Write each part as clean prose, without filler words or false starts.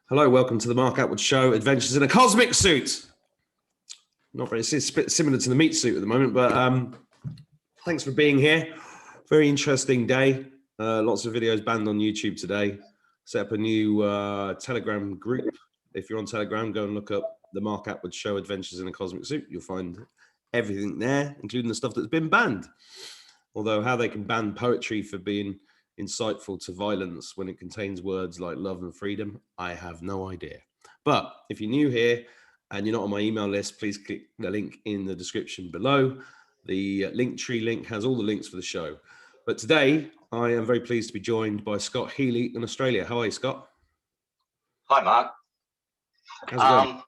Hello, welcome to the Mark Attwood Show, Adventures in a Cosmic Suit. Not very similar to the meat suit at the moment, but thanks for being here. Very interesting day. Lots of videos banned on YouTube today. Set up a new Telegram group. If you're on Telegram, go and look up the Mark Attwood Show, Adventures in a Cosmic Suit. You'll find everything there, including the stuff that's been banned. Although how they can ban poetry for being insightful to violence when it contains words like love and freedom, I have no idea. But if you're new here and you're not on my email list, please click the link in the description below. The Linktree link has all the links for the show. But today, I am very pleased to be joined by Scott Healy in Australia. How are you, Scott? Hi, Mark. How's it going?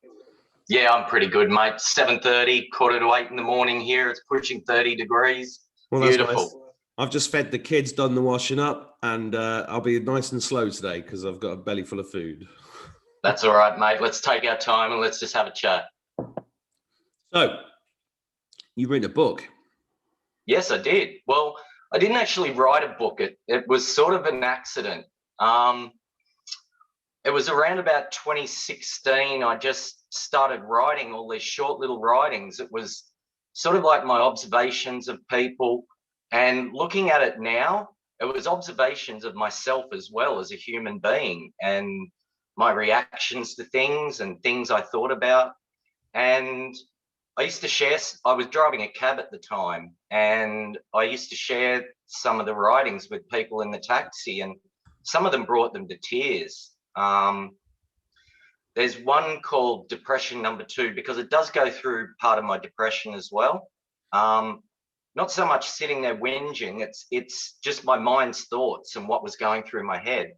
Yeah, I'm pretty good, mate. 7:30, quarter to 8 in the morning here. It's pushing 30 degrees. Well, that's beautiful. nice. I've just fed the kids, done the washing up, and I'll be nice and slow today because I've got a belly full of food. That's all right, mate. Let's take our time and let's just have a chat. So, you've written a book. Yes, I did. Well, I didn't actually write a book. It was sort of an accident. It was around about 2016. I just started writing all these short little writings. It was sort of like my observations of people. And looking at it now, it was observations of myself as well as a human being and my reactions to things and things I thought about. And I used to share, I was driving a cab at the time, and I used to share some of the writings with people in the taxi, and some of them brought them to tears. There's one called Depression Number 2, because it does go through part of my depression as well. Not so much sitting there whinging, it's just my mind's thoughts and what was going through my head.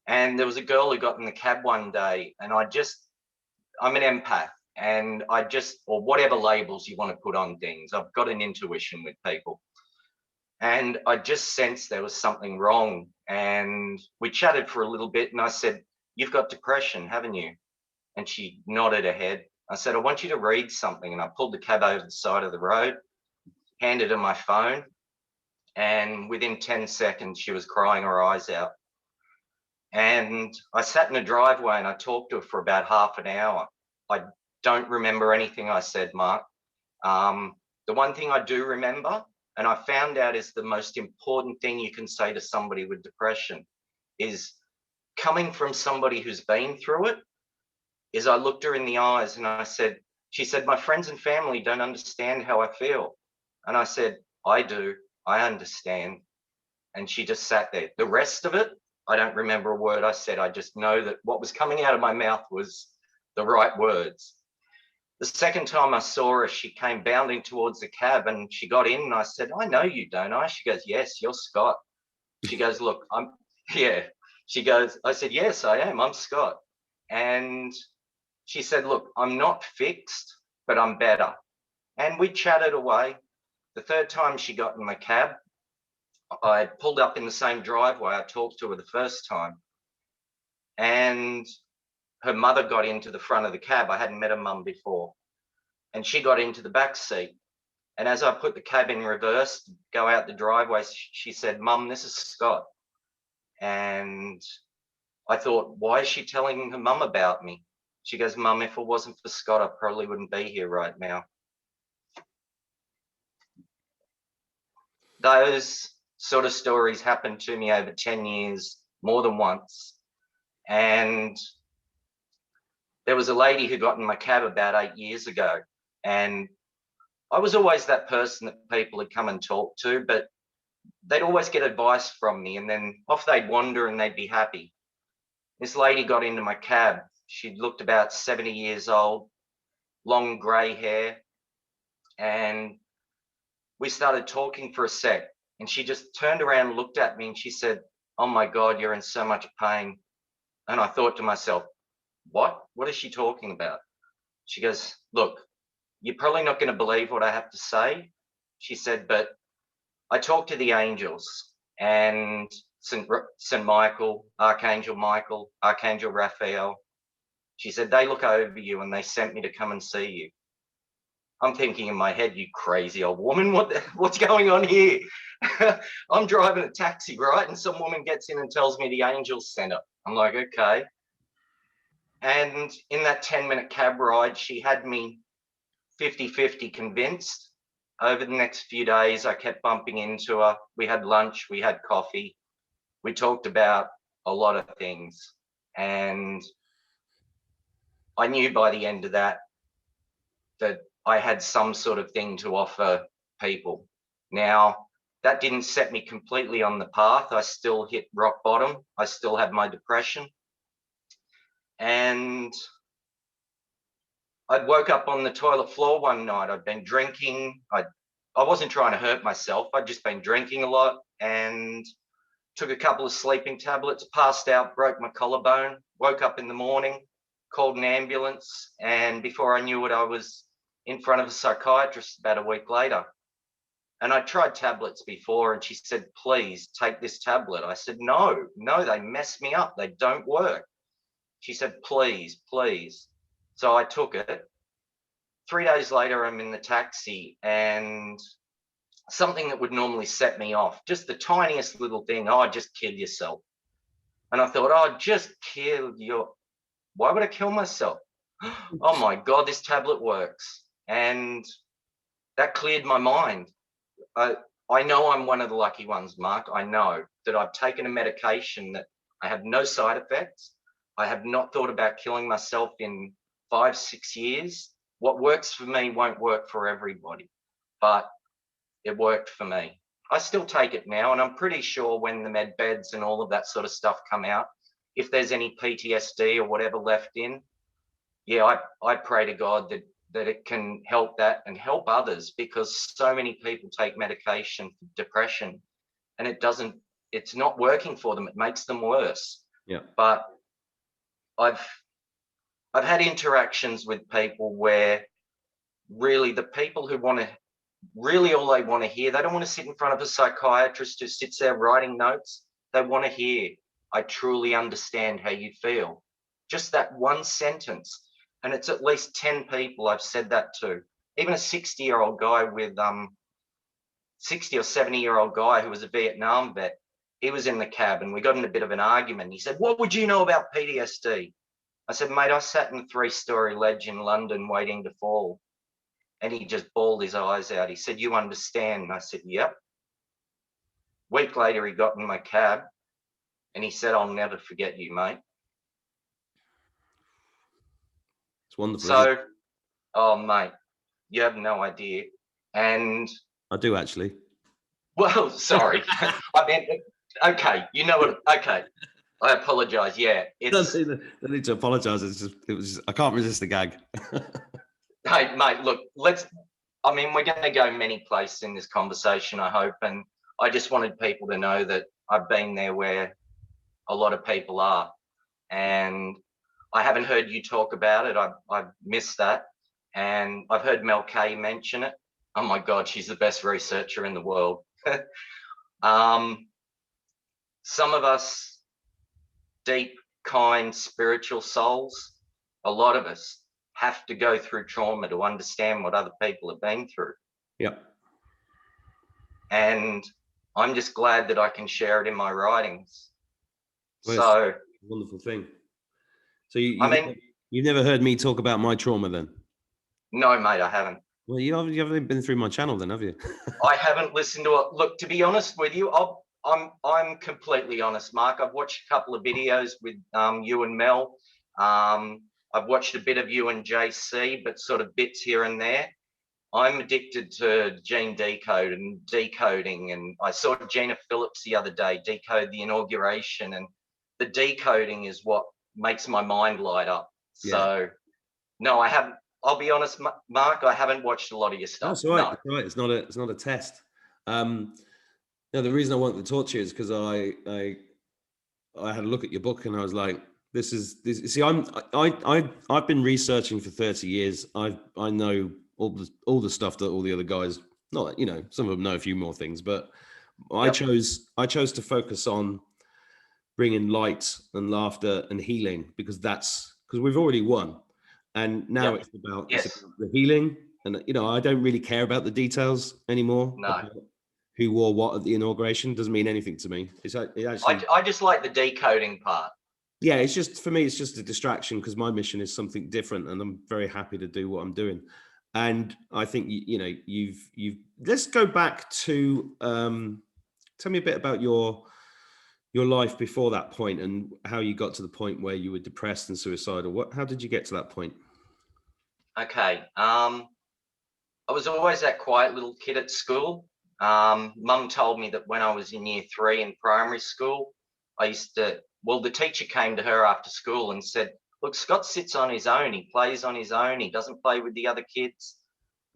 And there was a girl who got in the cab one day, and I'm an empath, and or whatever labels you want to put on things, I've got an intuition with people. And I just sensed there was something wrong. And we chatted for a little bit, and I said, "You've got depression, haven't you?" And she nodded her head. I said, "I want you to read something." And I pulled the cab over the side of the road, handed her my phone, and within 10 seconds, she was crying her eyes out. And I sat in the driveway and I talked to her for about half an hour. I don't remember anything I said, Mark. The one thing I do remember, and I found out is the most important thing you can say to somebody with depression, is coming from somebody who's been through it, is I looked her in the eyes and she said, "My friends and family don't understand how I feel." And I said, "I do, I understand." And she just sat there. The rest of it, I don't remember a word I said. I just know that what was coming out of my mouth was the right words. The second time I saw her, she came bounding towards the cab and she got in, and I said, "I know you, don't I?" She goes, "Yes, you're Scott." She goes, "Look, yeah." She goes, I said, "Yes, I am. I'm Scott." And she said, "Look, I'm not fixed, but I'm better." And we chatted away. The third time she got in my cab, I pulled up in the same driveway I talked to her the first time. And her mother got into the front of the cab. I hadn't met her mum before. And she got into the back seat. And as I put the cab in reverse to go out the driveway, she said, "Mum, this is Scott." And I thought, why is she telling her mum about me? She goes, "Mum, if it wasn't for Scott, I probably wouldn't be here right now." Those sort of stories happened to me over 10 years, more than once. And there was a lady who got in my cab about 8 years ago. And I was always that person that people would come and talk to, but they'd always get advice from me, and then off they'd wander and they'd be happy. This lady got into my cab. She looked about 70 years old, long grey hair, and we started talking for a sec, and she just turned around and looked at me and she said, "Oh my God, you're in so much pain." And I thought to myself, what is she talking about? She goes, "Look, you're probably not going to believe what I have to say." She said, "But I talked to the angels, and St. Michael, Archangel Raphael." She said, "They look over you and they sent me to come and see you." I'm thinking in my head, "You crazy old woman, what's going on here?" I'm driving a taxi, right? And some woman gets in and tells me the angels sent her. I'm like, okay. And in that 10-minute cab ride, she had me 50-50 convinced. Over the next few days, I kept bumping into her. We had lunch, we had coffee. We talked about a lot of things. And I knew by the end of that I had some sort of thing to offer people. Now, that didn't set me completely on the path. I still hit rock bottom. I still had my depression. And I'd woke up on the toilet floor one night. I'd been drinking. I wasn't trying to hurt myself. I'd just been drinking a lot and took a couple of sleeping tablets, passed out, broke my collarbone, woke up in the morning, called an ambulance. And before I knew it, I was in front of a psychiatrist about a week later. And I tried tablets before and she said, please take this tablet. I said, no, they mess me up. They don't work. She said, please, please. So I took it. 3 days later, I'm in the taxi and something that would normally set me off, just the tiniest little thing, oh, just kill yourself. And I thought, oh, just kill your, why would I kill myself? Oh my God, this tablet works. And that cleared my mind. I know I'm one of the lucky ones, Mark. I know that I've taken a medication that I have no side effects. I have not thought about killing myself in 5-6 years. What works for me won't work for everybody, but it worked for me. I still take it now, and I'm pretty sure when the med beds and all of that sort of stuff come out, if there's any PTSD or whatever left in, yeah, I pray to God that it can help that and help others, because so many people take medication for depression and it's not working for them. It makes them worse. Yeah. But I've had interactions with people where really the people who want to, really all they want to hear, they don't want to sit in front of a psychiatrist who sits there writing notes. They want to hear, I truly understand how you feel. Just that one sentence. And it's at least 10 people I've said that to. Even a 60-year-old guy with 60 or 70-year-old guy who was a Vietnam vet. He was in the cab and we got in a bit of an argument. He said, what would you know about PTSD? I said, mate, I sat in a 3-story ledge in London waiting to fall. And he just bawled his eyes out. He said, you understand? And I said, yep. Week later, he got in my cab and he said, I'll never forget you, mate. It's wonderful. So, oh, mate, you have no idea. And I do actually. Well, sorry. I mean, okay, you know what? Okay, I apologize. Yeah, it's. Don't need to apologize. It was. I can't resist the gag. Hey, mate, look. I mean, we're going to go many places in this conversation, I hope, and I just wanted people to know that I've been there where a lot of people are, and I haven't heard you talk about it. I've missed that, and I've heard Mel Kay mention it. Oh my God, she's the best researcher in the world. Some of us deep, kind, spiritual souls, a lot of us have to go through trauma to understand what other people have been through. Yep. And I'm just glad that I can share it in my writings. Well, so it's a wonderful thing. So you've never heard me talk about my trauma then? No, mate, I haven't. Well, you haven't been through my channel then, have you? I haven't listened to it. Look, to be honest with you, I'm completely honest, Mark. I've watched a couple of videos with you and Mel. I've watched a bit of you and JC, but sort of bits here and there. I'm addicted to gene decode and decoding, and I saw Gina Phillips the other day decode the inauguration, and the decoding is what makes my mind light up. Yeah. So, no, I haven't. I'll be honest, Mark, I haven't watched a lot of your stuff. That's right. No. That's right. It's not a test. The reason I wanted to talk to you is because I had a look at your book and I was like, this. See, I've been researching for 30 years. I know all the stuff that all the other guys, not, some of them know a few more things, but I chose to focus on bringing light and laughter and healing because we've already won. And now it's about the healing. And, I don't really care about the details anymore. No. Who wore what at the inauguration doesn't mean anything to me. I just like the decoding part. Yeah, it's just for me, it's just a distraction because my mission is something different, and I'm very happy to do what I'm doing. And I think you've. Let's go back to tell me a bit about your life before that point and how you got to the point where you were depressed and suicidal. How did you get to that point? Okay. I was always that quiet little kid at school. Mum told me that when I was in year 3 in primary school, the teacher came to her after school and said, look, Scott sits on his own. He plays on his own. He doesn't play with the other kids.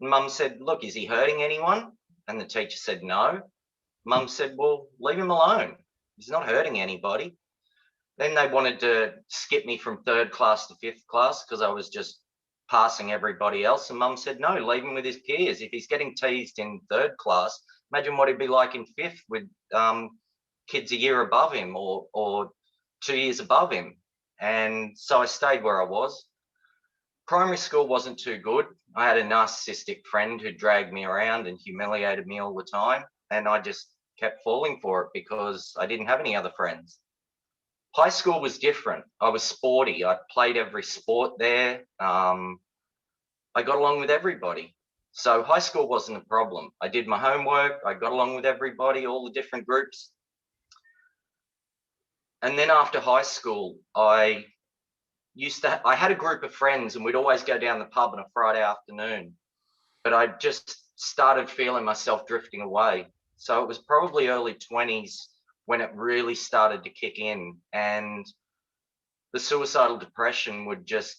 And Mum said, look, is he hurting anyone? And the teacher said, no. Mum said, well, leave him alone. He's not hurting anybody. Then they wanted to skip me from 3rd class to 5th class because I was just passing everybody else. And Mum said, no, leave him with his peers. If he's getting teased in 3rd class, imagine what he'd be like in 5th with kids a year above him or 2 years above him. And so I stayed where I was. Primary school wasn't too good. I had a narcissistic friend who dragged me around and humiliated me all the time. And I just kept falling for it because I didn't have any other friends. High school was different. I was sporty. I played every sport there. I got along with everybody. So high school wasn't a problem. I did my homework. I got along with everybody, all the different groups. And then after high school, I had a group of friends and we'd always go down the pub on a Friday afternoon. But I just started feeling myself drifting away. So it was probably early 20s when it really started to kick in, and the suicidal depression would just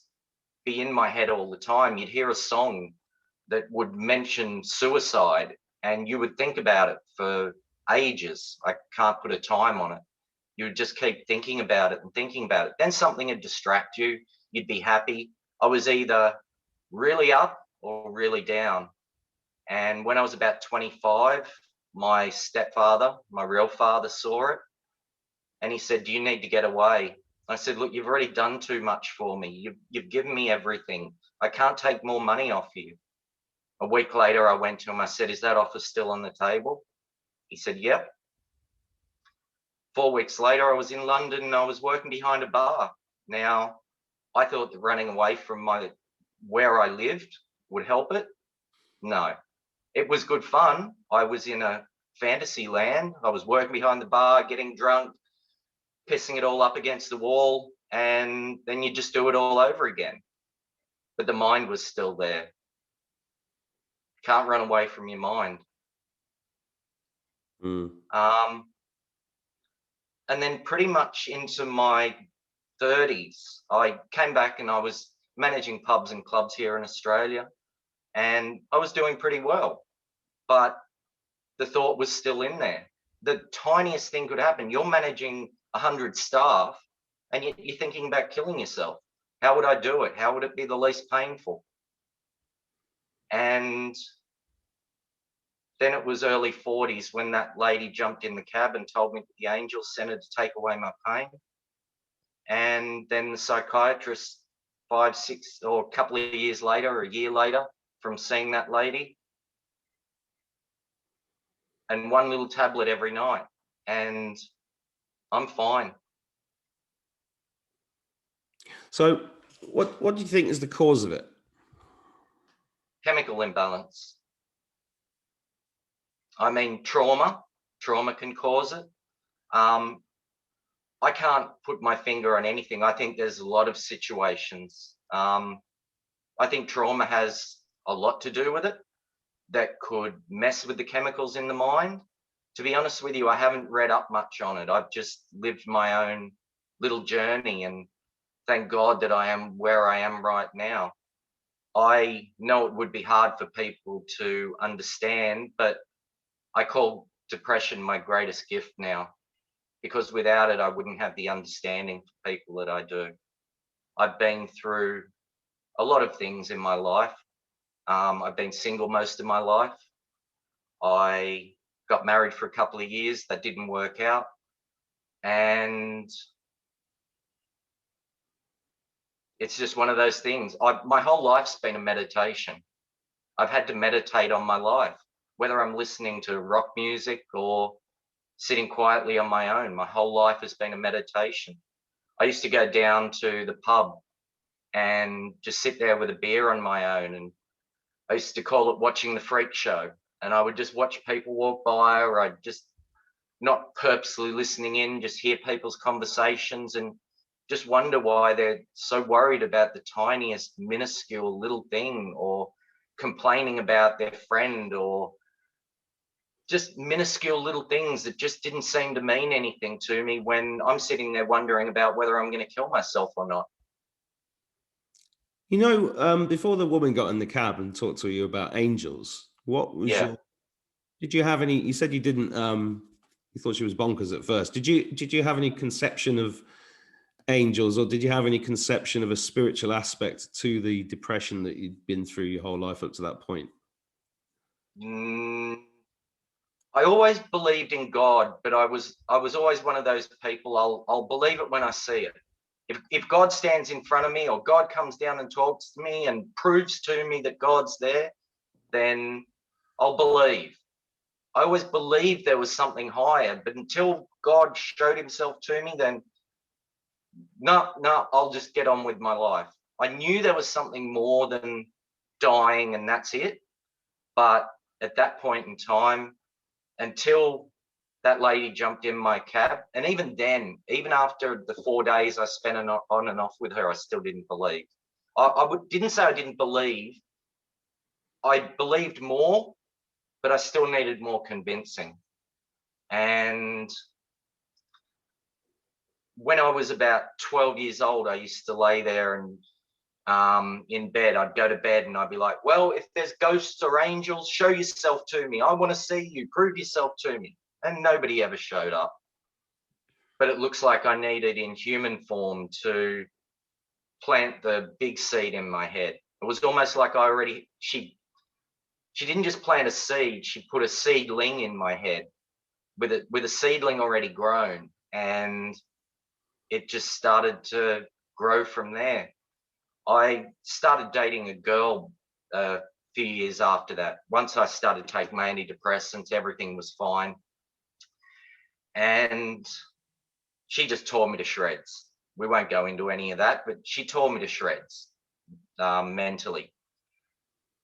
be in my head all the time. You'd hear a song that would mention suicide and you would think about it for ages. I can't put a time on it. You would just keep thinking about it and thinking about it. Then something would distract you. You'd be happy. I was either really up or really down. And when I was about 25, my stepfather, my real father, saw it and he said, do you need to get away? I said, look, you've already done too much for me. You've given me everything. I can't take more money off you. A week later, I went to him. I said, is that offer still on the table? He said, yep. 4 weeks later, I was in London and I was working behind a bar. Now, I thought that running away from where I lived would help it. No, it was good fun. I was in a fantasy land. I was working behind the bar, getting drunk, pissing it all up against the wall, and then you just do it all over again. But the mind was still there. Can't run away from your mind. And then pretty much into my 30s, I came back and I was managing pubs and clubs here in Australia, and I was doing pretty well. But the thought was still in there. The tiniest thing could happen. You're managing 100 staff and you're thinking about killing yourself. How would I do it? How would it be the least painful? And then it was early 40s when that lady jumped in the cab and told me that the angels sent her to take away my pain. And then the psychiatrist, 5, 6, or a couple of years later, a year later, from seeing that lady, and one little tablet every night, and I'm fine. So what do you think is the cause of it? Chemical imbalance. I mean, trauma can cause it. I can't put my finger on anything. I think there's a lot of situations. I think trauma has a lot to do with it that could mess with the chemicals in the mind. To be honest with you, I haven't read up much on it. I've just lived my own little journey, and thank God that I am where I am right now. I know it would be hard for people to understand, but I call depression my greatest gift now, because without it, I wouldn't have the understanding for people that I do. I've been through a lot of things in my life. I've been single most of my life. I got married for a couple of years. That didn't work out. And it's just one of those things. My whole life's been a meditation. I've had to meditate on my life, whether I'm listening to rock music or sitting quietly on my own. My whole life has been a meditation. I used to go down to the pub and just sit there with a beer on my own. And I used to call it watching the freak show. And I would just watch people walk by, or I'd just not purposely listening in, just hear people's conversations and just wonder why they're so worried about the tiniest, minuscule little thing, or complaining about their friend, or just minuscule little things that just didn't seem to mean anything to me when I'm sitting there wondering about whether I'm going to kill myself or not. You know, before the woman got in the cab and talked to you about angels, what was Yeah. your? Did you have any? You said you didn't. You thought she was bonkers at first. Did you have any conception of angels, or did you have any conception of a spiritual aspect to the depression that you'd been through your whole life up to that point? I always believed in God, but I was always one of those people. I'll believe it when I see it. If God stands in front of me, or God comes down and talks to me and proves to me that God's there, then I'll believe. I always believed there was something higher, but until God showed himself to me, then no, I'll just get on with my life. I knew there was something more than dying and that's it. But at that point in time, until that lady jumped in my cab, and even then, even after the 4 days I spent on and off with her, I still didn't believe. Didn't say I didn't believe. I believed more, but I still needed more convincing. And when I was about 12 years old, I used to lay there and in bed. I'd go to bed and I'd be like, well, if there's ghosts or angels, show yourself to me. I want to see you. Prove yourself to me. And nobody ever showed up. But it looks like I needed in human form to plant the big seed in my head. It was almost like she didn't just plant a seed, she put a seedling in my head with a seedling already grown. And it just started to grow from there. I started dating a girl a few years after that. Once I started taking my antidepressants, everything was fine. And she just tore me to shreds. We won't go into any of that, but she tore me to shreds mentally.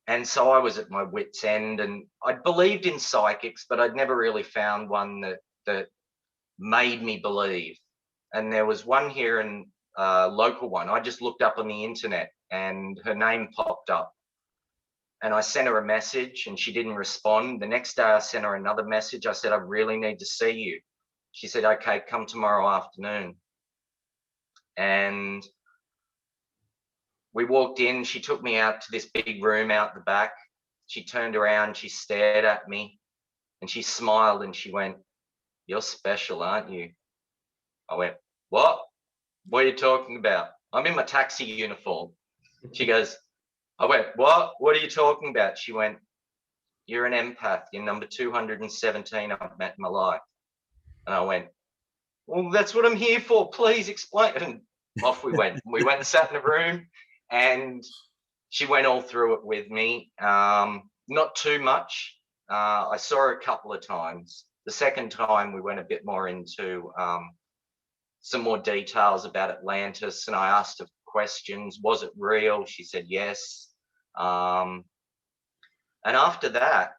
And so I was at my wit's end, and I'd believed in psychics, but I'd never really found one that made me believe. And there was one here in local one. I just looked up on the internet and her name popped up. And I sent her a message and she didn't respond. The next day I sent her another message. I said, I really need to see you. She said, okay, come tomorrow afternoon. And we walked in. She took me out to this big room out the back. She turned around, she stared at me and she smiled and she went, you're special, aren't you? I went, what? What are you talking about? I'm in my taxi uniform. She goes, I went, what? What are you talking about? She went, you're an empath. You're number 217 I've met in my life. And I went, well, that's what I'm here for. Please explain. And off we went. We went and sat in a room and she went all through it with me. Not too much. I saw her a couple of times. The second time we went a bit more into some more details about Atlantis, and I asked her questions. Was it real? She said yes. And after that,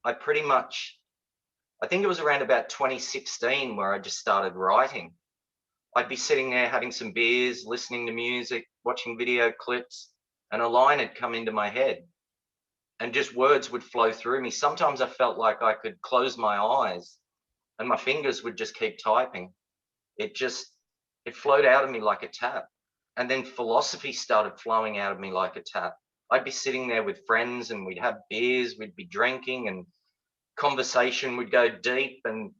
I think it was around about 2016 where I just started writing. I'd be sitting there having some beers, listening to music, watching video clips, and a line had come into my head and just words would flow through me. Sometimes I felt like I could close my eyes and my fingers would just keep typing. It flowed out of me like a tap. And then philosophy started flowing out of me like a tap. I'd be sitting there with friends and we'd have beers, we'd be drinking and conversation would go deep and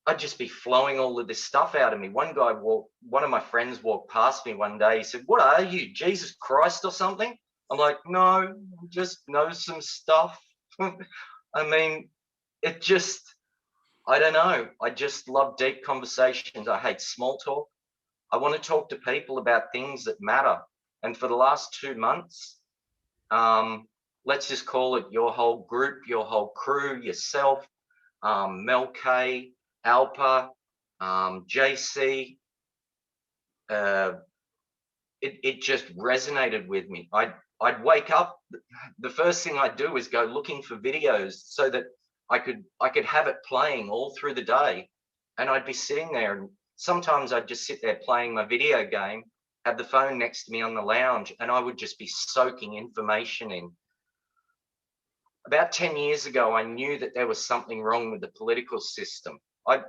I'd just be flowing all of this stuff out of me. One of my friends walked past me one day. He said, what are you, Jesus Christ or something? I'm like, no, just know some stuff. I mean, I don't know. I just love deep conversations. I hate small talk. I want to talk to people about things that matter. And for the last 2 months, let's just call it your whole group, your whole crew, yourself, Mel K, Alpa, JC, it just resonated with me. I'd wake up, the first thing I'd do is go looking for videos so that I could have it playing all through the day, and I'd be sitting there, and sometimes I'd just sit there playing my video game, have the phone next to me on the lounge, and I would just be soaking information in. About 10 years ago, I knew that there was something wrong with the political system.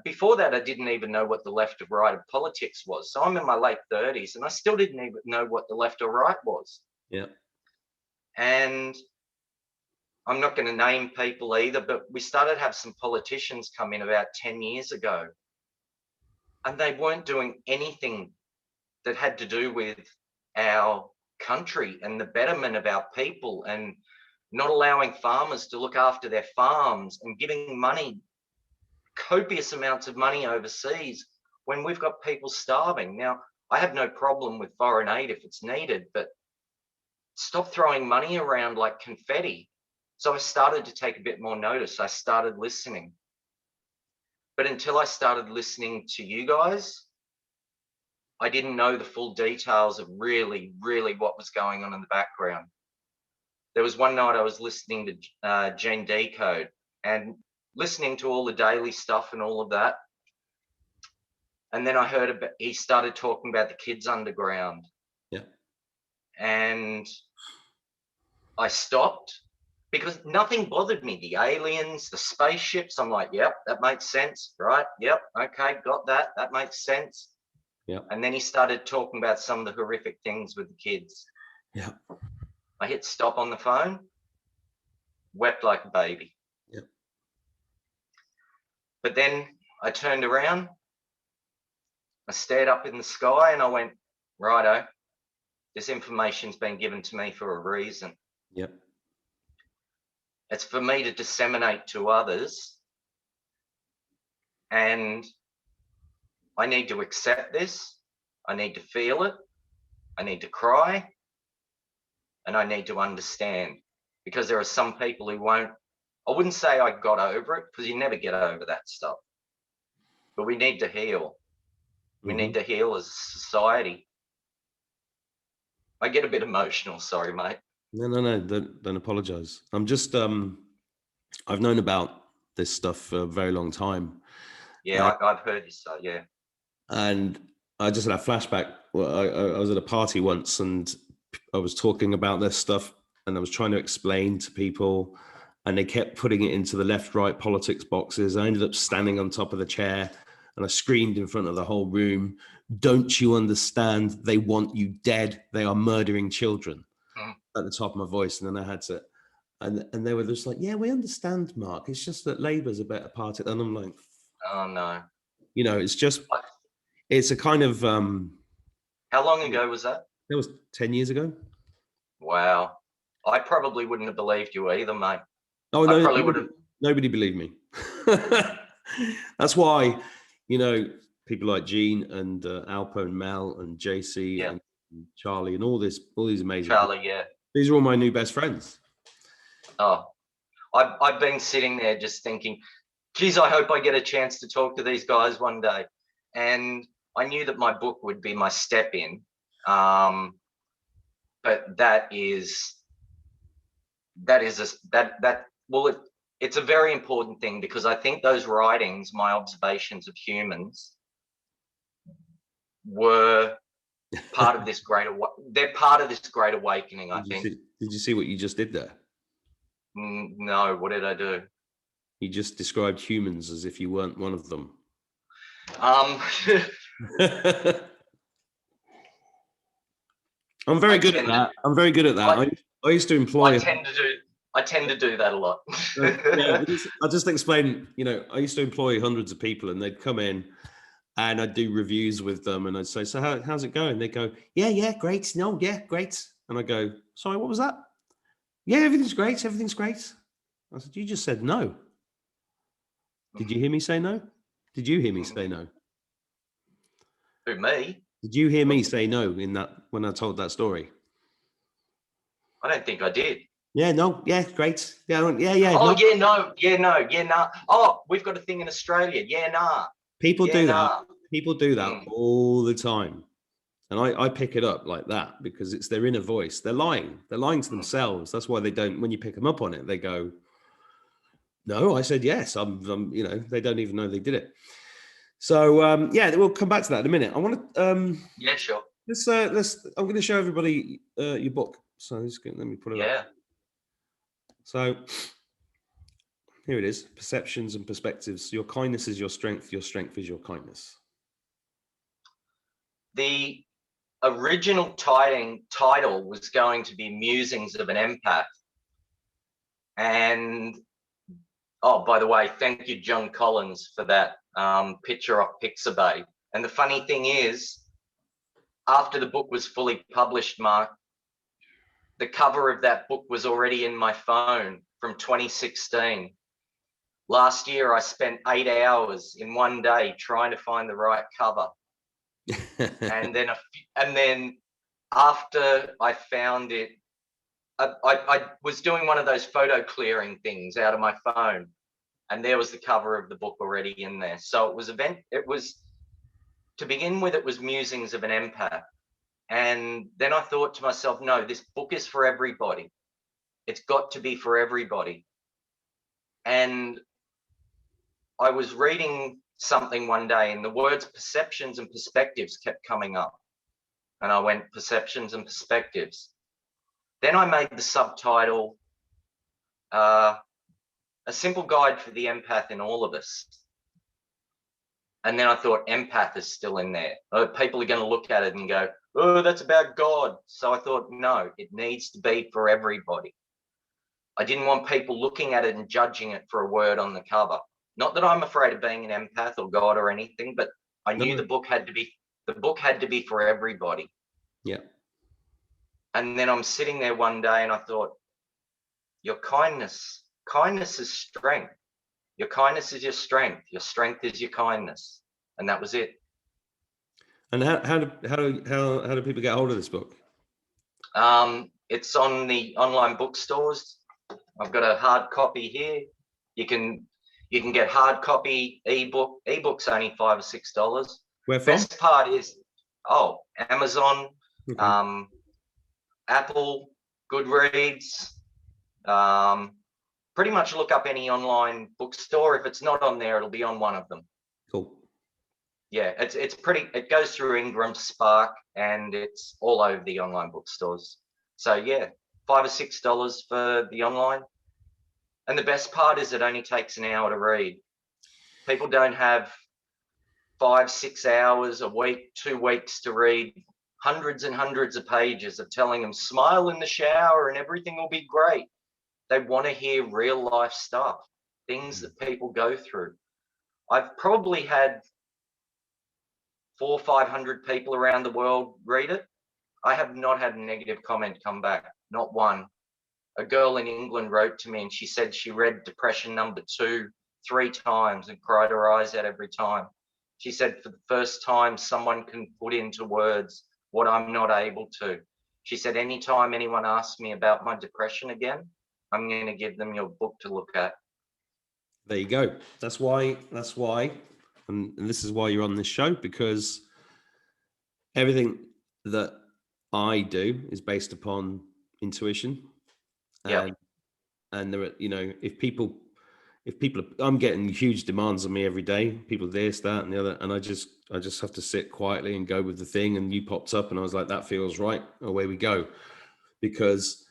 Before that, I didn't even know what the left or right of politics was. So I'm in my late 30s, and I still didn't even know what the left or right was. Yeah. And I'm not going to name people either, but we started to have some politicians come in about 10 years ago, and they weren't doing anything that had to do with our country and the betterment of our people, and not allowing farmers to look after their farms, and giving money, copious amounts of money overseas when we've got people starving. Now, I have no problem with foreign aid if it's needed, but stop throwing money around like confetti. So I started to take a bit more notice. I started listening. But until I started listening to you guys, I didn't know the full details of really, really what was going on in the background. There was one night I was listening to Gene Decode and listening to all the daily stuff and all of that. And then I heard he started talking about the kids underground. Yeah. And I stopped because nothing bothered me. The aliens, the spaceships, I'm like, yep, that makes sense, right? Yep, okay, got that. That makes sense. Yeah. And then he started talking about some of the horrific things with the kids. Yeah. I hit stop on the phone, wept like a baby. Yeah. But then I turned around, I stared up in the sky, and I went, righto, this information's been given to me for a reason. Yep. It's for me to disseminate to others, and I need to accept this. I need to feel it. I need to cry, and I need to understand, because there are some people who won't. I wouldn't say I got over it, because you never get over that stuff. But we need to heal. We need to heal as a society. I get a bit emotional. Sorry, mate. No. Don't apologize. I'm just, I've known about this stuff for a very long time. Yeah, I've heard you say, yeah. And I just had a flashback. Well, I was at a party once, and I was talking about this stuff, and I was trying to explain to people, and they kept putting it into the left-right politics boxes. I ended up standing on top of the chair, and I screamed in front of the whole room, "Don't you understand? They want you dead. They are murdering children," at the top of my voice. And then I had to, and they were just like, "Yeah, we understand, Mark. It's just that Labour's a better party." And I'm like, oh no. You know, it's just, it's a kind of. How long ago was that? That was 10 years ago. Wow. I probably wouldn't have believed you either, mate. Oh, no, I probably would have. Nobody believed me. That's why, you know, people like Gene and Alpo and Mel and JC and Charlie and all these amazing Charlie, people. These are all my new best friends. Oh, I've been sitting there just thinking, geez, I hope I get a chance to talk to these guys one day. And I knew that my book would be my step in. But it's a very important thing, because I think those writings, my observations of humans, were part of this they're part of this great awakening, I think. Did you see what you just did there? No, what did I do? You just described humans as if you weren't one of them. I'm very good at that. I'm very good at that. I used to employ. I tend to do that a lot. I'll just explain, you know, I used to employ hundreds of people, and they'd come in and I'd do reviews with them, and I'd say, "So how's it going?" They'd go, yeah, great. No, yeah, great. And I go, "Sorry, what was that?" "Yeah, everything's great. Everything's great." I said, "You just said no. Did you hear me say no? Did you hear me say no?" Who, me? Did you hear me say no in that, when I told that story? I don't think I did. Yeah, no, yeah, great. Yeah. Oh, no. No. Oh, we've got a thing in Australia. Yeah, nah. People do that. People do that all the time. And I pick it up like that because it's their inner voice. They're lying. They're lying to themselves. That's why they don't, when you pick them up on it, they go, no, I said yes. I'm you know, they don't even know they did it. So yeah, we'll come back to that in a minute. I want to Yeah, sure. let's I'm going to show everybody your book. So let me put it up. So here it is: Perceptions and Perspectives. Your kindness is your strength. Your strength is your kindness. The original title was going to be Musings of an Empath. And, oh, by the way, thank you, John Collins, for that picture off Pixabay. And the funny thing is, after the book was fully published, Mark, the cover of that book was already in my phone from 2016. Last year, I spent 8 hours in one day trying to find the right cover. and then after I found it, I was doing one of those photo clearing things out of my phone, and there was the cover of the book already in there. So it was to begin with, it was Musings of an Empath. And then I thought to myself, no, this book is for everybody. It's got to be for everybody. And I was reading something one day, and the words perceptions and perspectives kept coming up. And I went, perceptions and perspectives. Then I made the subtitle, A Simple Guide for the Empath in All of Us. And then I thought, empath is still in there. People are going to look at it and go, oh, that's about God. So I thought, no, it needs to be for everybody. I didn't want people looking at it and judging it for a word on the cover. Not that I'm afraid of being an empath or God or anything, but I knew the book had to be for everybody. Yeah. And then I'm sitting there one day and I thought, your kindness is strength. Your kindness is your strength. Your strength is your kindness. And that was it. And how do people get hold of this book? It's on the online bookstores. I've got a hard copy here. You can get hard copy, ebook. Ebook's only $5 or $6. Where from? Best part is Amazon, okay. Apple, Goodreads. Pretty much look up any online bookstore. If it's not on there, it'll be on one of them. Cool. Yeah, it goes through Ingram, Spark, and it's all over the online bookstores. So yeah, $5 or $6 for the online. And the best part is it only takes an hour to read. People don't have 5-6 hours a week, 2 weeks to read hundreds and hundreds of pages of telling them smile in the shower and everything will be great. They want to hear real life stuff, things that people go through. I've probably had 400 or 500 people around the world read it. I have not had a negative comment come back, not one. A girl in England wrote to me and she said she read Depression number 2 3 times and cried her eyes out every time. She said for the first time someone can put into words what I'm not able to. She said anytime anyone asks me about my depression again, I'm going to give them your book to look at. There you go. That's why, and this is why you're on this show, because everything that I do is based upon intuition. Yeah. And there are, you know, if people, I'm getting huge demands on me every day, people this, that, and the other, and I just have to sit quietly and go with the thing. And you popped up and I was like, that feels right. Away we go. Because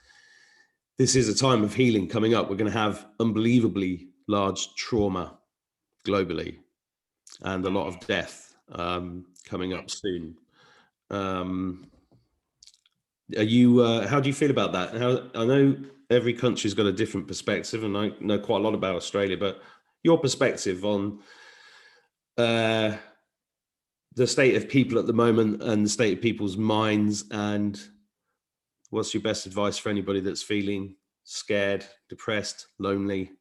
this is a time of healing coming up. We're going to have unbelievably large trauma globally and a lot of death coming up soon. Are you? How do you feel about that? I know every country's got a different perspective, and I know quite a lot about Australia. But your perspective on the state of people at the moment and the state of people's minds, and what's your best advice for anybody that's feeling scared, depressed, lonely?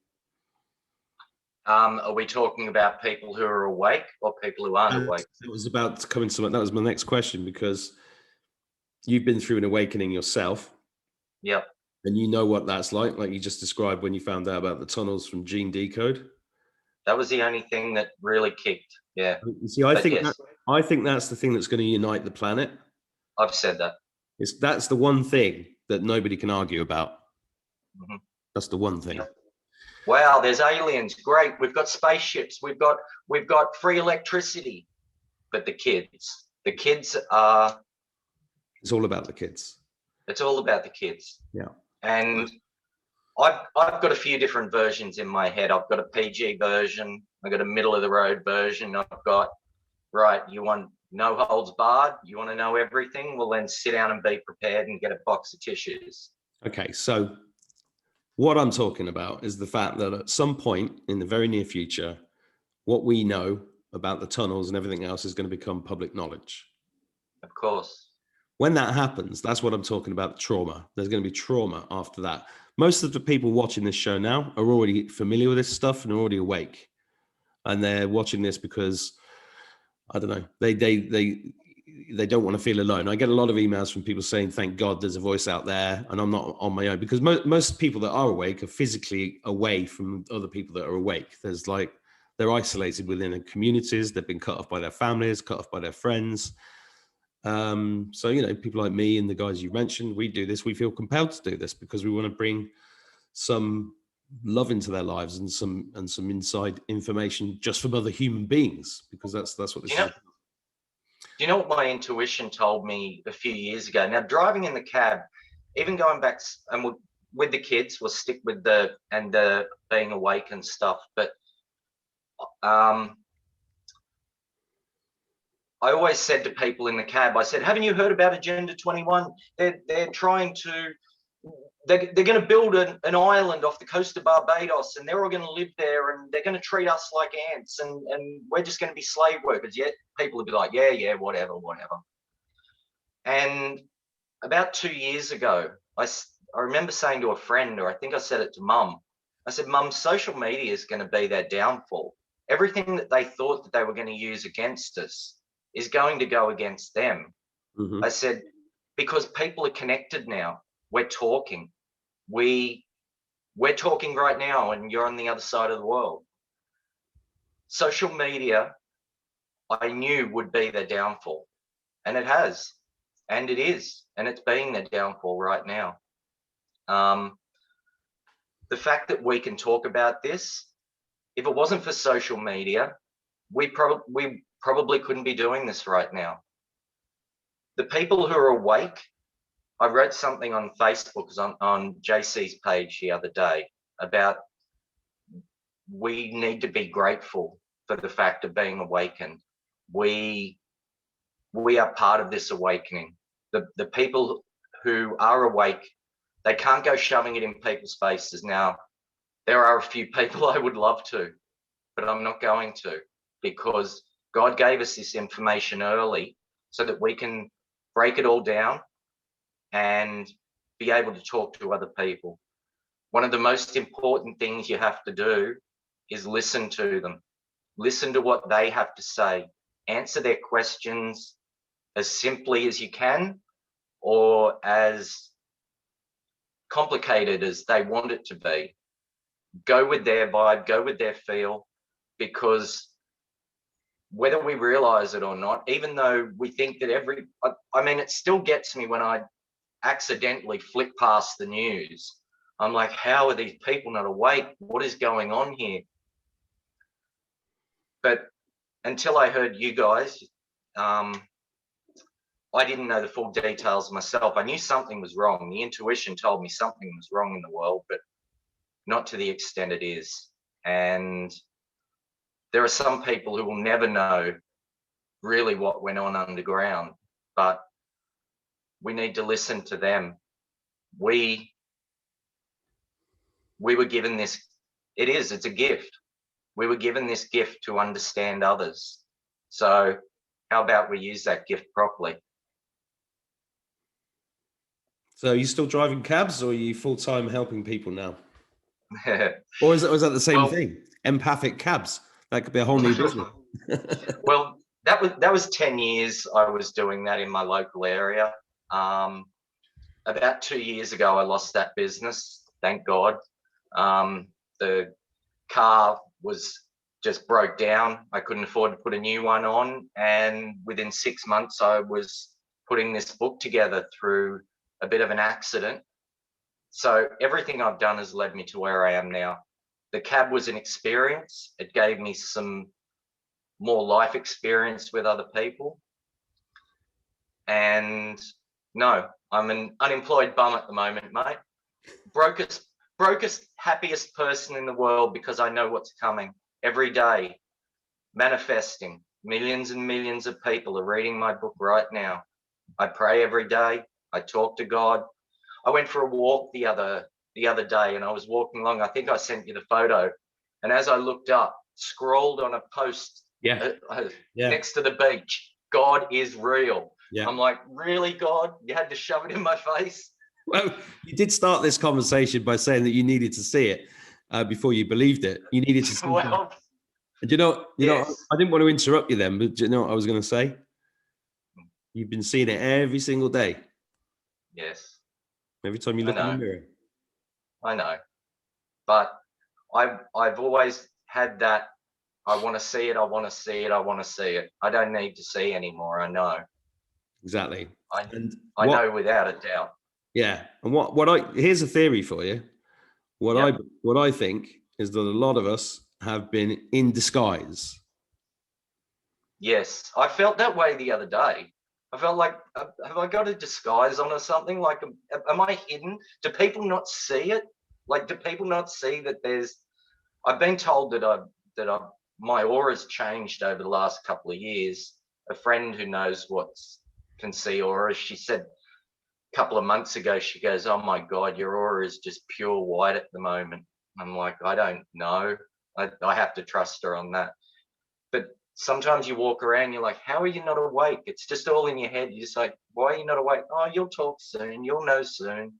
Are we talking about people who are awake or people who aren't awake? It was about to come into that. That was my next question, because you've been through an awakening yourself. Yep. And you know what that's like you just described when you found out about the tunnels from Gene Decode. That was the only thing that really kicked. Yeah. You see, I think that's the thing that's going to unite the planet. I've said that. That's the one thing that nobody can argue about. Mhm. That's the one thing. Yep. Wow, there's aliens. Great. We've got spaceships. We've got free electricity. But the kids are. It's all about the kids. It's all about the kids. Yeah. And I've got a few different versions in my head. I've got a PG version. I've got a middle of the road version. I've got, right, you want no holds barred? You want to know everything? Well, then sit down and be prepared and get a box of tissues. Okay, so what I'm talking about is the fact that at some point in the very near future, what we know about the tunnels and everything else is going to become public knowledge. Of course. When that happens, that's what I'm talking about, trauma. There's going to be trauma after that. Most of the people watching this show now are already familiar with this stuff and are already awake. And they're watching this because, I don't know, they don't want to feel alone. I get a lot of emails from people saying, thank God there's a voice out there and I'm not on my own, because most people that are awake are physically away from other people that are awake. There's like, they're isolated within their communities. They've been cut off by their families, cut off by their friends. So, you know, people like me and the guys you mentioned, we do this. We feel compelled to do this because we want to bring some love into their lives and some inside information just from other human beings, because that's what this is. Do you know what my intuition told me a few years ago? Now, driving in the cab, even going back and with the kids, we'll stick with the being awake and stuff. But I always said to people in the cab, I said, haven't you heard about Agenda 21? They're trying to, they're going to build an island off the coast of Barbados, and they're all going to live there, and they're going to treat us like ants, and we're just going to be slave workers. Yet people would be like, yeah, whatever. And about 2 years ago, I remember saying to a friend, or I think I said it to Mum, I said, Mum, social media is going to be their downfall. Everything that they thought that they were going to use against us is going to go against them. Mm-hmm. I said, because people are connected now. We're talking. We're talking right now, and you're on the other side of the world. Social media, I knew would be their downfall, and it has, and it is, and it's being their downfall right now. The fact that we can talk about this, if it wasn't for social media, we probably couldn't be doing this right now. The people who are awake, I wrote something on Facebook on JC's page the other day about we need to be grateful for the fact of being awakened. We are part of this awakening. The people who are awake, they can't go shoving it in people's faces. Now, there are a few people I would love to, but I'm not going to, because God gave us this information early so that we can break it all down and be able to talk to other people. One of the most important things you have to do is listen to them. Listen to what they have to say. Answer their questions as simply as you can, or as complicated as they want it to be. Go with their vibe, go with their feel, because whether we realize it or not, even though we think that it still gets me when I accidentally flick past the news. I'm like, how are these people not awake? What is going on here? But until I heard you guys, I didn't know the full details myself. I knew something was wrong. The intuition told me something was wrong in the world, but not to the extent it is. And there are some people who will never know really what went on underground, but we need to listen to them. We were given this, it's a gift. We were given this gift to understand others. So how about we use that gift properly? So are you still driving cabs, or are you full-time helping people now? Or is that the same thing? Empathic cabs. That could be a whole new business. Well, that was 10 years I was doing that in my local area. About 2 years ago, I lost that business, thank God. The car was just broke down. I couldn't afford to put a new one on. And within 6 months, I was putting this book together through a bit of an accident. So everything I've done has led me to where I am now. The cab was an experience. It gave me some more life experience with other people. And no, I'm an unemployed bum at the moment, mate. Brokest, happiest person in the world because I know what's coming every day. Manifesting. Millions and millions of people are reading my book right now. I pray every day. I talk to God. I went for a walk the other day, and I was walking along. I think I sent you the photo. And as I looked up, scrolled on a post next to the beach, God is real. Yeah. I'm like, really, God? You had to shove it in my face? Well, you did start this conversation by saying that you needed to see it before you believed it. You needed to see it. And you know, I didn't want to interrupt you then, but do you know what I was going to say? You've been seeing it every single day. Yes. Every time you look in the mirror. I know. But I've always had that, I want to see it, I want to see it, I want to see it. I don't need to see anymore, I know. Exactly. I know without a doubt. Yeah. And here's a theory for you. What I think is that a lot of us have been in disguise. Yes, I felt that way the other day. I felt like, have I got a disguise on or something? Like, am I hidden? Do people not see it? Like, do people not see that I've been told that my aura's changed over the last couple of years. A friend who knows can see auras, she said a couple of months ago, she goes, oh my God, your aura is just pure white at the moment. I'm like, I don't know. I have to trust her on that. But sometimes you walk around, you're like, how are you not awake? It's just all in your head. You're just like, why are you not awake? Oh, you'll talk soon. You'll know soon.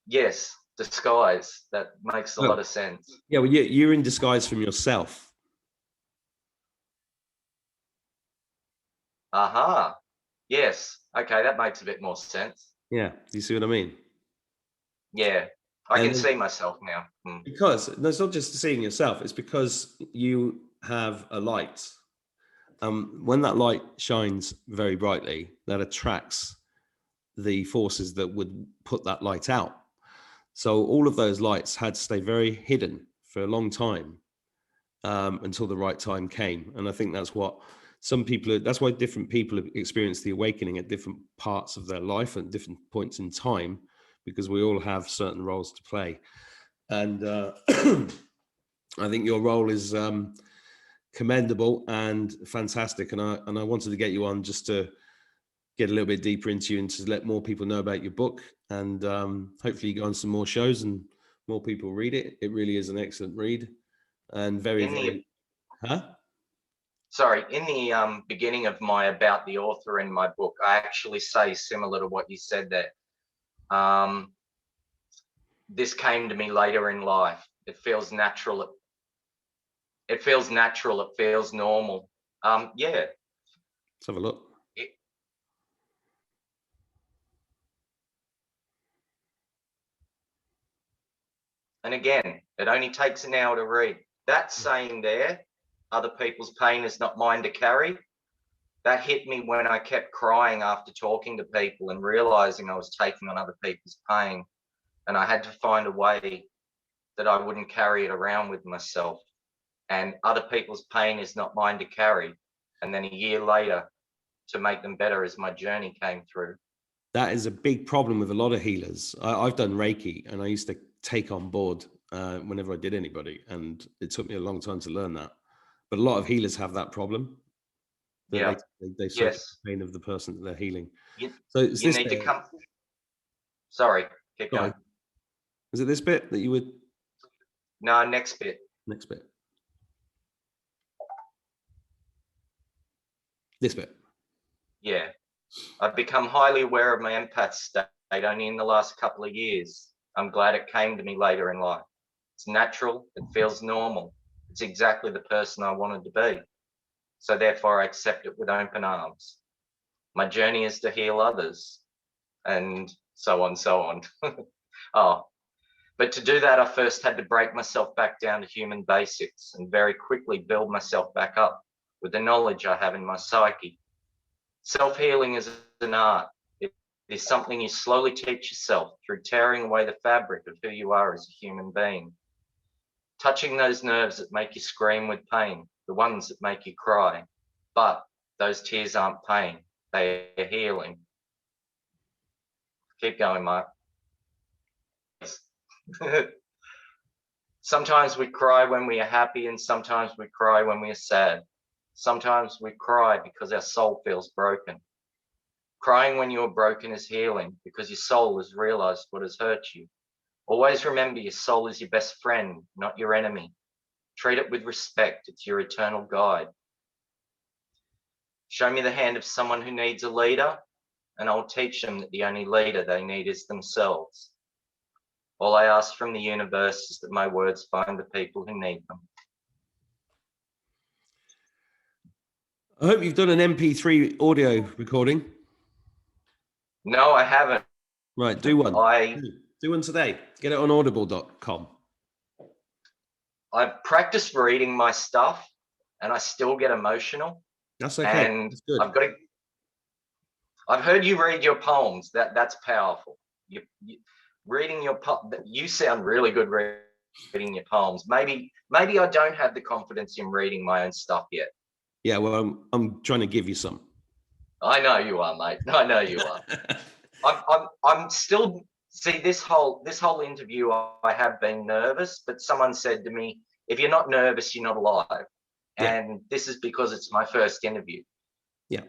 Yes, disguise. That makes a lot of sense. Yeah, well, you're in disguise from yourself. Aha. Yes. Okay, that makes a bit more sense. Yeah. Do you see what I mean? Yeah. I can see myself now. Because it's not just seeing yourself, it's because you have a light. When that light shines very brightly, that attracts the forces that would put that light out. So all of those lights had to stay very hidden for a long time until the right time came. And I think that's what that's why different people experience the awakening at different parts of their life and different points in time, because we all have certain roles to play. And I think your role is commendable and fantastic. And I wanted to get you on just to get a little bit deeper into you and to let more people know about your book. And hopefully you go on some more shows and more people read it. It really is an excellent read and very. Sorry, in the beginning of my about the author in my book, I actually say similar to what you said there. This came to me later in life. It feels natural. It feels natural. It feels normal. Yeah. Let's have a look. And again, it only takes an hour to read. That saying there, other people's pain is not mine to carry, that hit me when I kept crying after talking to people and realizing I was taking on other people's pain. And I had to find a way that I wouldn't carry it around with myself. And other people's pain is not mine to carry. And then a year later, to make them better as my journey came through. That is a big problem with a lot of healers. I've done Reiki, and I used to take on board whenever I did anybody, and it took me a long time to learn that. But a lot of healers have that problem. Yeah. They suffer the pain of the person that they're healing. So you need to come. Sorry, keep going. Is it this bit that you would? No, next bit. Next bit. This bit. Yeah. I've become highly aware of my empath state only in the last couple of years. I'm glad it came to me later in life. It's natural. It feels normal. It's exactly the person I wanted to be. So therefore, I accept it with open arms. My journey is to heal others, and so on, so on. But to do that, I first had to break myself back down to human basics and very quickly build myself back up with the knowledge I have in my psyche. Self-healing is an art. It is something you slowly teach yourself through tearing away the fabric of who you are as a human being. Touching those nerves that make you scream with pain, the ones that make you cry. But those tears aren't pain, they are healing. Keep going, Mark. Sometimes we cry when we are happy, and sometimes we cry when we are sad. Sometimes we cry because our soul feels broken. Crying when you are broken is healing because your soul has realized what has hurt you. Always remember your soul is your best friend, not your enemy. Treat it with respect. It's your eternal guide. Show me the hand of someone who needs a leader, and I'll teach them that the only leader they need is themselves. All I ask from the universe is that my words find the people who need them. I hope you've done an MP3 audio recording. No, I haven't. Right, do one. Do one today. Get it on audible.com. I've practiced reading my stuff and I still get emotional. That's okay. And that's good. I've heard you read your poems. That's powerful. You reading your you sound really good reading your poems. Maybe I don't have the confidence in reading my own stuff yet. Yeah, well, I'm trying to give you some. I know you are, mate. I know you are. I'm still, see, this whole interview, I have been nervous, but someone said to me, if you're not nervous, you're not alive. Yeah. And this is because it's my first interview. Yeah.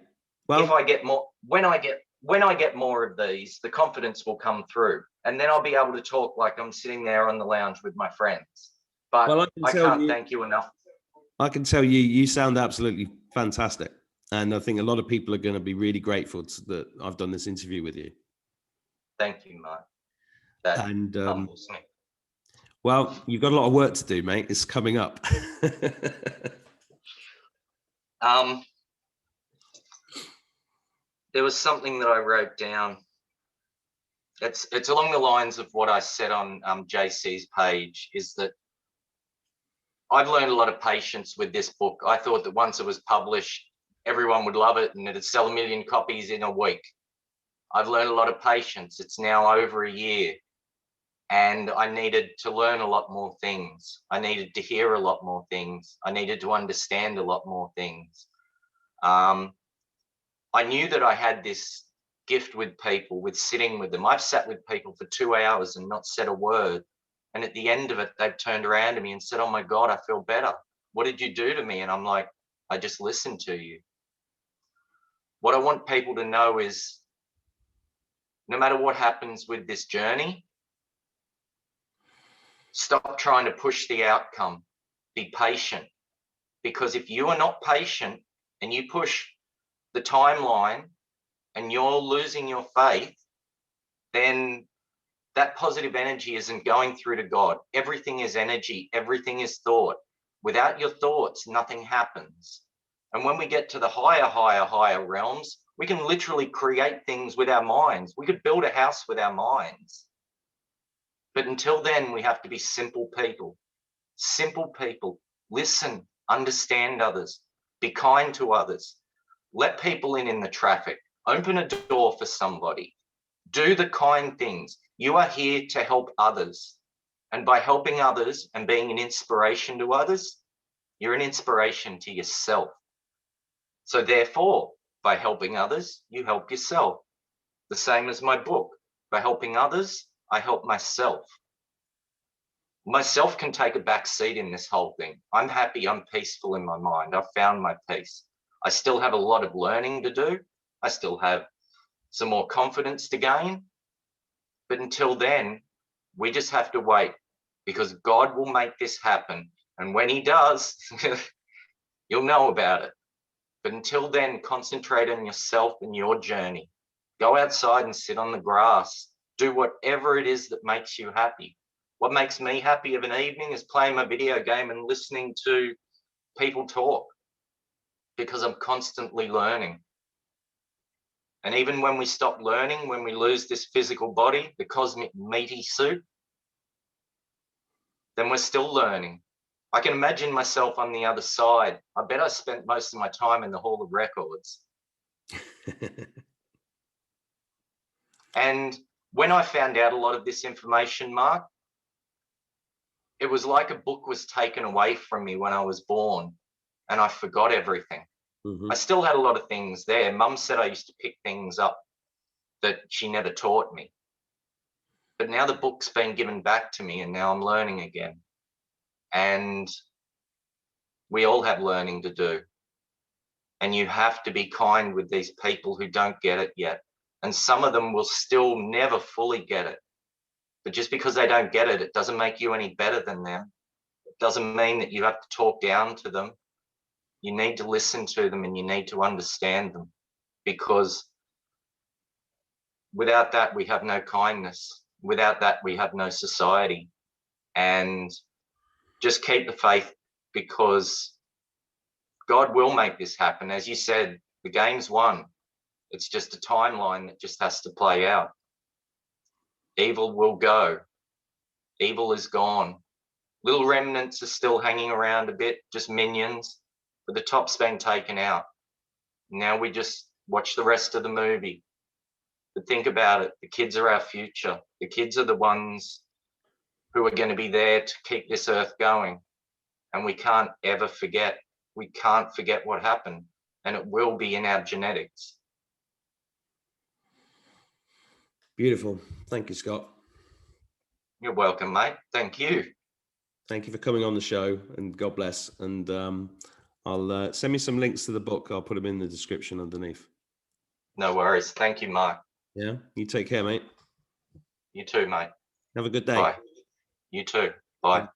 Well, if I get more, when I get more of these, the confidence will come through, and then I'll be able to talk like I'm sitting there on the lounge with my friends. But well, I can't thank you enough. I can tell you, you sound absolutely fantastic. And I think a lot of people are going to be really grateful that I've done this interview with you. Thank you, Mark. That humbles me. Well, you've got a lot of work to do, mate. It's coming up. There was something that I wrote down. It's along the lines of what I said on JC's page, is that I've learned a lot of patience with this book. I thought that once it was published, everyone would love it and it'd sell 1 million copies in a week. I've learned a lot of patience. It's now over a year, and I needed to learn a lot more things. I needed to hear a lot more things. I needed to understand a lot more things. I knew that I had this gift with people, with sitting with them. I've sat with people for 2 hours and not said a word. And at the end of it, they've turned around to me and said, oh my God, I feel better. What did you do to me? And I'm like, I just listened to you. What I want people to know is, no matter what happens with this journey, stop trying to push the outcome. Be patient. Because if you are not patient and you push the timeline and you're losing your faith, then that positive energy isn't going through to God. Everything is energy. Everything is thought. Without your thoughts, nothing happens. And when we get to the higher realms, we can literally create things with our minds. We could build a house with our minds. But until then, we have to be simple people. Simple people. Listen, understand others, be kind to others. Let people in the traffic. Open a door for somebody. Do the kind things. You are here to help others. And by helping others and being an inspiration to others, you're an inspiration to yourself. So therefore, by helping others, you help yourself. The same as my book. By helping others, I help myself. Myself can take a back seat in this whole thing. I'm happy, I'm peaceful in my mind. I've found my peace. I still have a lot of learning to do. I still have some more confidence to gain. But until then, we just have to wait, because God will make this happen. And when he does, you'll know about it. But until then, concentrate on yourself and your journey. Go outside and sit on the grass. Do whatever it is that makes you happy. What makes me happy of an evening is playing my video game and listening to people talk, because I'm constantly learning. And even when we stop learning, when we lose this physical body, the cosmic meaty suit, then we're still learning. I can imagine myself on the other side. I bet I spent most of my time in the Hall of Records. And when I found out a lot of this information, Mark, it was like a book was taken away from me when I was born and I forgot everything. Mhm. I still had a lot of things there. Mum said I used to pick things up that she never taught me. But now the book's been given back to me and now I'm learning again. And we all have learning to do. And you have to be kind with these people who don't get it yet. And some of them will still never fully get it. But just because they don't get it, it doesn't make you any better than them. It doesn't mean that you have to talk down to them. You need to listen to them and you need to understand them, because without that, we have no kindness. Without that, we have no society. And just keep the faith, because God will make this happen. As you said, the game's won. It's just a timeline that just has to play out. Evil will go. Evil is gone. Little remnants are still hanging around a bit, just minions, but the top's been taken out. Now we just watch the rest of the movie. But think about it. The kids are our future. The kids are the ones who are going to be there to keep this earth going. And we can't ever forget. We can't forget what happened. And it will be in our genetics. Beautiful. Thank you, Scott. You're welcome, mate. Thank you. Thank you for coming on the show, and God bless. And I'll send me some links to the book. I'll put them in the description underneath. No worries. Thank you, Mark. Yeah. You take care, mate. You too, mate. Have a good day. Bye. You too. Bye.